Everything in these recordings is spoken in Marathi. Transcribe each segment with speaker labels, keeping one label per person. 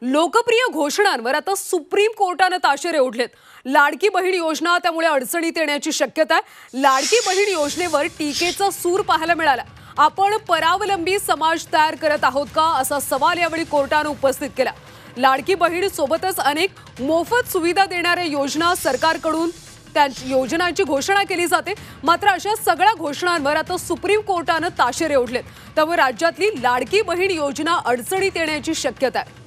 Speaker 1: लोकप्रिय घोषणांवर आता सुप्रीम कोर्टाने ताशेरे ओढलेत। लाडकी बहीण योजना त्यामुळे अडचणीत येण्याची शक्यता आहे। लाडकी बहीण योजनेवर टीकेचा सूर पाहायला मिळाला। आपण परावलंबी समाज तयार करत आहोत का असा सवाल यावेळी कोर्टाने उपस्थित केला। लाडकी बहीण सोबतच अनेक मोफत सुविधा देणाऱ्या योजना सरकारकडून त्या योजनांची घोषणा केली जाते, मात्र अशा सगळ्या घोषणांवर आता सुप्रीम कोर्टाने ताशेरे ओढलेत। त्यामुळे राज्यातली लाडकी बहीण योजना अडचणीत येण्याची शक्यता आहे।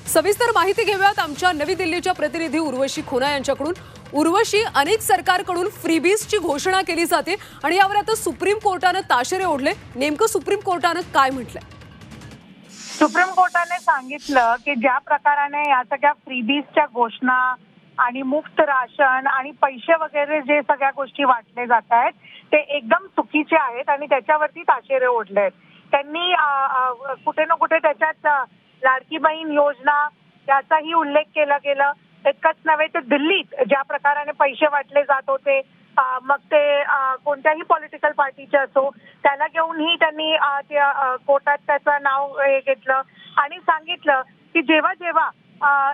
Speaker 1: सविस्तर माहिती घेऊयात आमच्या नवी दिल्लीच्या प्रतिनिधी उर्वशी खोना यांच्याकडून। उर्वशी, अनेक सरकारकडून फ्रीबीजची घोषणा केली जाते आणि यावर आता सुप्रीम कोर्टाने ताशेरे ओढले। नेमकं सुप्रीम कोर्टाने काय म्हटलंय?
Speaker 2: सुप्रीम कोर्टाने सांगितलं की ज्या प्रकाराने या सगळ्या फ्रीबीजच्या घोषणा आणि मुफ्त राशन आणि पैसे वगैरे जे सगळ्या गोष्टी वाटले जात आहेत ते एकदम चुकीचे आहेत आणि त्याच्यावरती ताशेरे ओढले आहेत। त्यांनी कुठे ना कुठे त्याच्यात लाडकी बहीण योजना त्याचाही उल्लेख केला गेला। इतकंच नव्हे तर दिल्लीत ज्या प्रकाराने पैसे वाटले जात होते, मग ते कोणत्याही पॉलिटिकल पार्टीचे असो, त्याला घेऊनही त्यांनी कोर्टात त्याचं नाव घेतलं आणि सांगितलं की जेव्हा जेव्हा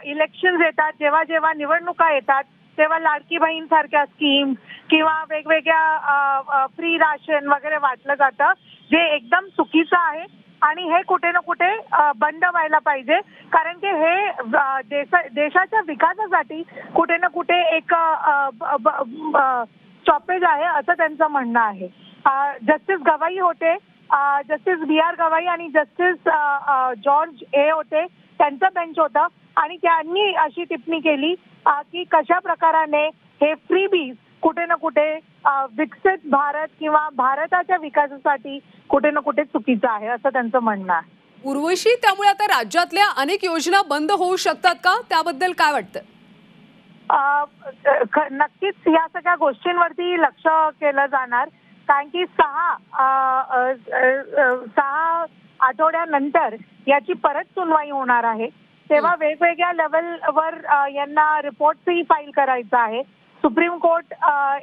Speaker 2: इलेक्शन्स येतात, जेव्हा जेव्हा निवडणुका येतात, तेव्हा लाडकी बहीण सारख्या स्कीम किंवा वेगवेगळ्या फ्री राशन वगैरे वाटलं जातं, जे एकदम चुकीचं आहे आणि हे कुठे ना कुठे बंद व्हायला पाहिजे। कारण की हे देशाच्या विकासासाठी कुठे ना कुठे एक स्टॉपेज आहे असं त्यांचं म्हणणं आहे। जस्टिस गवाई होते, जस्टिस बी.आर. गवाई आणि जस्टिस जॉर्ज ए होते, त्यांचं बेंच होतं आणि त्यांनी अशी टिप्पणी केली की कशा प्रकाराने हे फ्रीबीज कुठे ना कुठे विकसित भारत किंवा भारताच्या विकासासाठी कुठे ना कुठे चुकीचं आहे असं त्यांचं म्हणणं आहे।
Speaker 1: उर्वशी, त्यामुळे आता राज्यातल्या अनेक योजना बंद होऊ शकतात का? त्याबद्दल काय वाटतं?
Speaker 2: नक्कीच या सगळ्या गोष्टींवरती लक्ष केलं जाणार, कारण की सहा आठवड्यानंतर याची परत सुनवाई होणार आहे। तेव्हा वेगवेगळ्या लेवलवर यांना रिपोर्टही फाईल करायचा आहे। सुप्रीम कोर्ट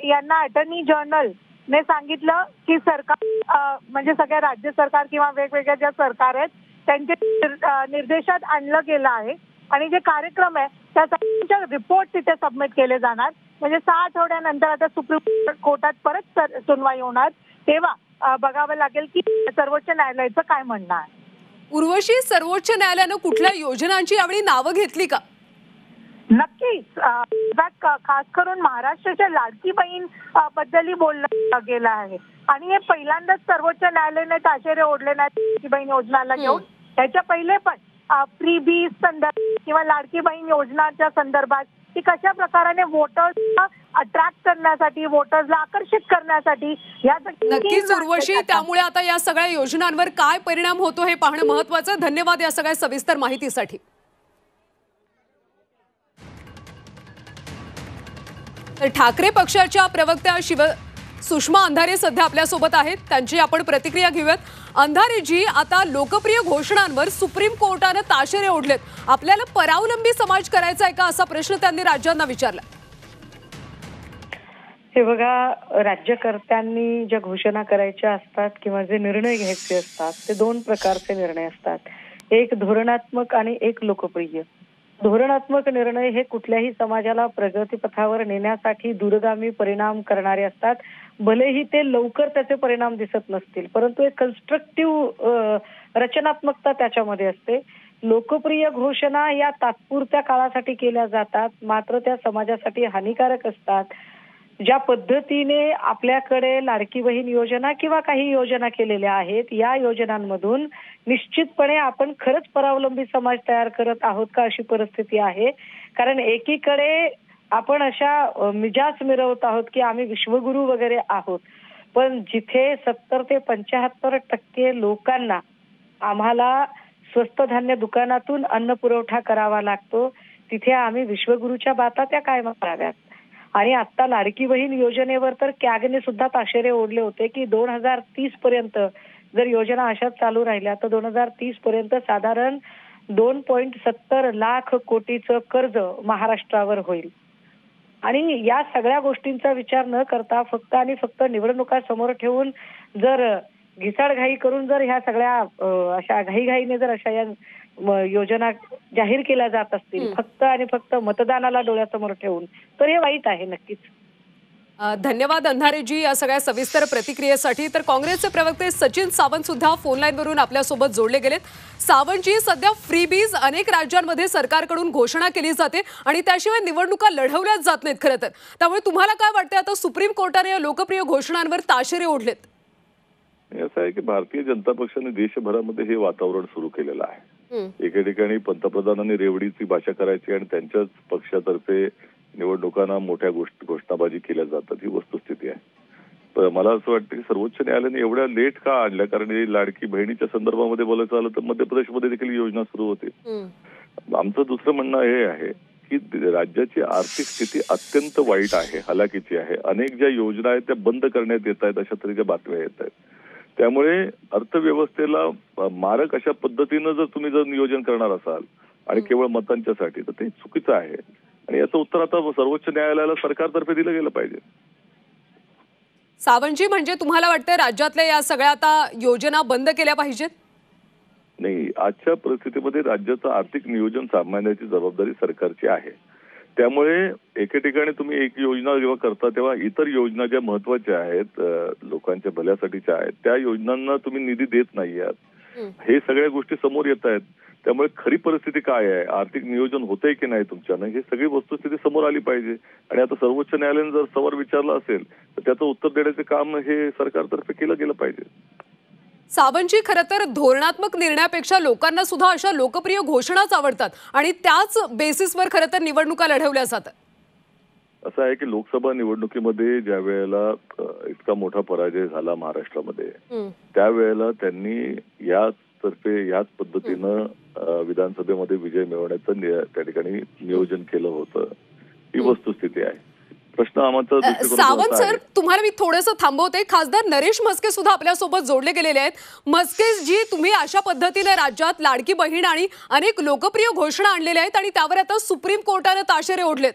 Speaker 2: यांना अटॉर्नी जनरल ने सांगितलं की सरकार म्हणजे सगळ्या राज्य सरकार किंवा वेगवेगळ्या ज्या सरकार आहेत त्यांच्या निर्देशात आणलं गेलं आहे आणि जे कार्यक्रम आहे त्या सगळ्यांच्या रिपोर्ट तिथे सबमिट केले जाणार। म्हणजे 6 आठवड्यानंतर आता सुप्रीम कोर्टात परत सुनवाई होणार, तेव्हा बघावं लागेल की सर्वोच्च न्यायालयाचं काय म्हणणं आहे।
Speaker 1: उर्वशी, सर्वोच्च न्यायालयानं कुठल्या योजनांची यावेळी नावं घेतली का?
Speaker 2: नक्कीच, खास करून महाराष्ट्राच्या लाडकी बहीण बद्दलही बोललं गेलं आहे आणि हे पहिल्यांदाच सर्वोच्च न्यायालयाने ताशेरे ओढले नाही लाडकी बहीण योजनाला घेऊन। त्याच्या पहिले पण फ्रीबीज संदर्भात किंवा लाडकी बहीण योजनाच्या संदर्भात की कशा प्रकाराने वोटर्सला अट्रॅक्ट करण्यासाठी, वोटर्सला आकर्षित करण्यासाठी या
Speaker 1: नक्कीच उर्वशी, त्यामुळे आता या सगळ्या योजनांवर काय परिणाम होतो हे पाहणं महत्त्वाचं। धन्यवाद या सगळ्या सविस्तर माहितीसाठी। तर ठाकरे पक्षाच्या प्रवक्त्या सुषमा अंधारे सध्या आपल्या सोबत आहेत, त्यांची आपण प्रतिक्रिया घेऊयात। अंधारेजी, आता लोकप्रिय घोषणांवर सुप्रीम कोर्टाने ताशेरे ओढलेत। आपल्याला परावलंबी समाज करायचा आहे का असा प्रश्न त्यांनी राज्यांना विचारला।
Speaker 3: हे बघा, राज्यकर्त्यांनी ज्या घोषणा करायच्या असतात किंवा जे निर्णय घ्यायचे असतात ते 2 प्रकारचे निर्णय असतात, एक धोरणात्मक आणि एक लोकप्रिय। धोरणात्मक निर्णय हे कुठल्याही समाजाला प्रगतीपथावर नेण्यासाठी दूरगामी परिणाम करणारे असतात, भलेही ते लवकर त्याचे परिणाम दिसत नसतील, परंतु एक कन्स्ट्रक्टिव्ह रचनात्मकता त्याच्यामध्ये असते। लोकप्रिय घोषणा या तात्पुरत्या काळासाठी केल्या जातात, मात्र त्या समाजासाठी हानिकारक असतात। ज्या पद्धतीने आपल्याकडे लाडकी बहीण योजना किंवा काही योजना केलेल्या आहेत, या योजनांमधून निश्चितपणे आपण खरंच परावलंबी समाज तयार करत आहोत का अशी परिस्थिती आहे। कारण एकीकडे आपण अशा मिजाज मिरवत आहोत की आम्ही विश्वगुरू वगैरे आहोत, पण जिथे 70 ते 75% लोकांना आम्हाला स्वस्त धान्य दुकानातून अन्न पुरवठा करावा लागतो, तिथे आम्ही विश्वगुरूच्या बाता त्या काय माराव्यात। आणि आता लाडकी बहीण योजनेवर तर कॅगने सुद्धा ताशेरे ओढले होते की 2030 पर्यंत जर योजना अशाच चालू राहिल्या तर 2030 पर्यंत साधारण 2.70 लाख कोटीचं कर्ज महाराष्ट्रावर होईल। आणि या सगळ्या गोष्टींचा विचार न करता फक्त आणि फक्त निवडणुका समोर ठेवून जर घिसाडघाई करून जर ह्या सगळ्या अशा घाईघाईने जर अशा या योजना जाहीर केल्या जात असतील फक्त आणि फक्त मतदानाला डोळ्यासमोर ठेवून, तर हे वाईट आहे नक्कीच.
Speaker 1: धन्यवाद अंधारेजी या सगळ्या सविस्तर प्रतिक्रियेसाठी. तर काँग्रेसचे प्रवक्ते सचिन सावंत सुद्धा फोन लाईनवरून आपल्यासोबत जोडले गेलेत. सावंतजी, सध्या फ्रीबीज अनेक राज्यांमध्ये सरकारकडून घोषणा केली जाते आणि त्याशिवाय निवडणुका लढवल्याच जात नाहीत खरं तर. त्यामुळे तुम्हाला काय वाटतं, आता सुप्रीम कोर्टाने या लोकप्रिय घोषणांवर ताशेरे ओढलेत?
Speaker 4: असं आहे की भारतीय जनता पक्षाने देशभरामध्ये हे वातावरण सुरू केलेलं आहे. एके ठिकाणी पंतप्रधानांनी रेवडीची भाषा करायची आणि त्यांच्याच पक्षातर्फे निवडणुकांना मोठ्या घोषणाबाजी केल्या जातात, ही वस्तुस्थिती आहे. तर मला असं वाटतं की सर्वोच्च न्यायालयाने एवढ्या लेट का आणल्या, कारण ही लाडकी बहिणीच्या संदर्भामध्ये बोलायचं आलं तर मध्य प्रदेशमध्ये देखील योजना सुरू होती. आमचं दुसरं म्हणणं हे आहे की राज्याची आर्थिक स्थिती अत्यंत वाईट आहे, हलाखीची आहे. अनेक ज्या योजना आहेत त्या बंद करण्यात येत आहेत, अशा तऱ्हेच्या बातम्या येत आहेत. त्यामुळे अर्थव्यवस्थेला मारक अशा पद्धतीनं जर तुम्ही नियोजन करणार असाल आणि केवळ मतांच्यासाठी, तर ते चुकीचं आहे. आणि याचं उत्तर आता सर्वोच्च न्यायालयाला सरकारतर्फे दिलं गेलं पाहिजे.
Speaker 1: सावंतजी, म्हणजे तुम्हाला वाटतं राज्यातल्या या सगळ्या आता योजना बंद केल्या पाहिजेत?
Speaker 4: नाही, आजच्या परिस्थितीमध्ये राज्याचं आर्थिक नियोजन सामान्याची जबाबदारी सरकारची आहे. त्यामुळे एके ठिकाणी तुम्ही एक योजना जेव्हा करता तेव्हा इतर योजना ज्या महत्वाच्या आहेत, लोकांच्या भल्यासाठीच्या आहेत, त्या योजनांना तुम्ही निधी देत नाही आहात. हे सगळ्या गोष्टी समोर येत आहेत. त्यामुळे खरी परिस्थिती काय आहे, आर्थिक नियोजन होतंय की नाही तुमच्यानं, हे सगळी वस्तुस्थिती समोर आली पाहिजे. आणि आता सर्वोच्च न्यायालयाने जर सवाल विचारला असेल तर त्याचं उत्तर देण्याचे काम हे सरकारतर्फे केलं गेलं पाहिजे.
Speaker 1: सावंतजी, खरं तर धोरणात्मक निर्णयापेक्षा लोकांना सुद्धा अशा लोकप्रिय घोषणाच आवडतात आणि त्याच बेसिसवर खरं तर निवडणुका लढवल्या जातात.
Speaker 4: असं आहे की लोकसभा निवडणुकीमध्ये ज्या वेळेला इतका मोठा पराजय झाला महाराष्ट्रामध्ये, त्यावेळेला त्यांनी याच पद्धतीनं विधानसभेमध्ये विजय मिळवण्याचं त्या ठिकाणी नियोजन केलं होतं. ही वस्तुस्थिती आहे. प्रश्न आमचा
Speaker 1: सावंत सर, तुम्हाला मी थोडंसं थांबवते. खासदार नरेश म्हस्के सुद्धा आपल्यासोबत जोडले गेलेले आहेत. म्हस्के जी, तुम्ही अशा पद्धतीने राज्यात लाडकी बहीण आणि अनेक लोकप्रिय घोषणा आणलेल्या आहेत आणि त्यावर आता सुप्रीम कोर्टाने ताशेरे ओढलेत.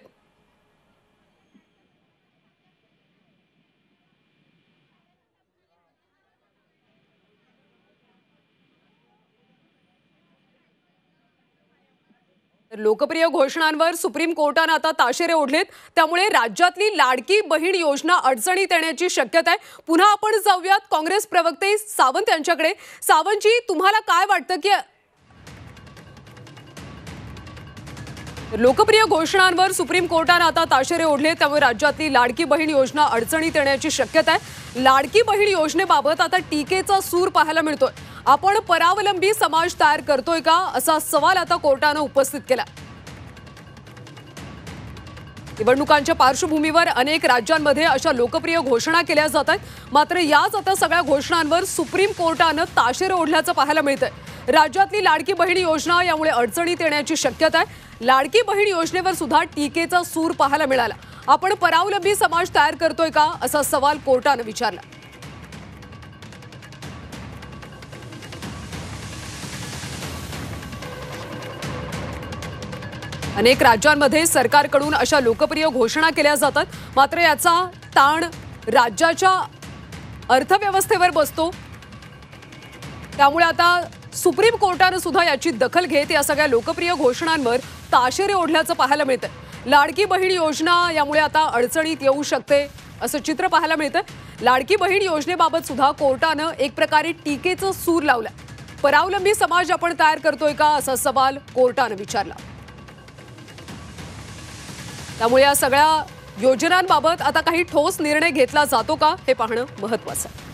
Speaker 1: लोकप्रिय घोषणांवर सुप्रीम कोर्टाने आता ताशेरे ओढलेत. त्यामुळे राज्यातली लाडकी बहीण योजना अडचणीत येण्याची शक्यता आहे. पुन्हा आपण जाऊयात काँग्रेस प्रवक्ते सावंत यांच्याकडे. सावंतजी, तुम्हाला काय वाटतं की लोकप्रिय घोषणांवर सुप्रीम कोर्टाने आता ताशेरे ओढले, त्यामुळे राज्यातली लाडकी बहीण योजना अडचणीत येण्याची शक्यता आहे. लाडकी बहीण योजनेबाबत आता टीकेचा सूर पाहायला मिळतोय. आपण परावलंबी समाज तयार करतोय का, असा सवाल आता कोर्टाने उपस्थित केला. निवडणुकांच्या पार्श्वभूमीवर अनेक राज्यांमध्ये अशा लोकप्रिय घोषणा केल्या जातात. मात्र याच आता सगळ्या घोषणांवर सुप्रीम कोर्टाने ताशेरे ओढल्याचं पाहायला मिळतंय. राज्यातली लाडकी बहीण योजना यामुळे अडचणीत येण्याची शक्यता आहे. लाडकी बहीण योजनेवर सुद्धा टीकेचा सूर पाहायला मिळाला. आपण परावलंबी समाज तयार करतोय का, असा सवाल कोर्टाने विचारला. अनेक राज्यांमध्ये सरकारकडून अशा लोकप्रिय घोषणा केल्या जातात. मात्र याचा ताण राज्याच्या अर्थव्यवस्थेवर बसतो. त्यामुळे आता सुप्रीम कोर्टाने सुद्धा याची दखल घेत या सगळ्या लोकप्रिय घोषणांवर ताशेरे ओढल्याचं पाहायला मिळतं. लाडकी बहीण योजना यामुळे आता अडचणीत येऊ शकते असं चित्र पाहायला मिळतं. लाडकी बहीण योजनेबाबत सुद्धा कोर्टानं एक प्रकारे टीकेचं सूर लावलं. परावलंबी समाज आपण तयार करतोय का, असा सवाल कोर्टानं विचारला. त्यामुळे या सगळ्या योजनांबाबत आता काही ठोस निर्णय घेतला जातो का, हे पाहणं महत्त्वाचं आहे.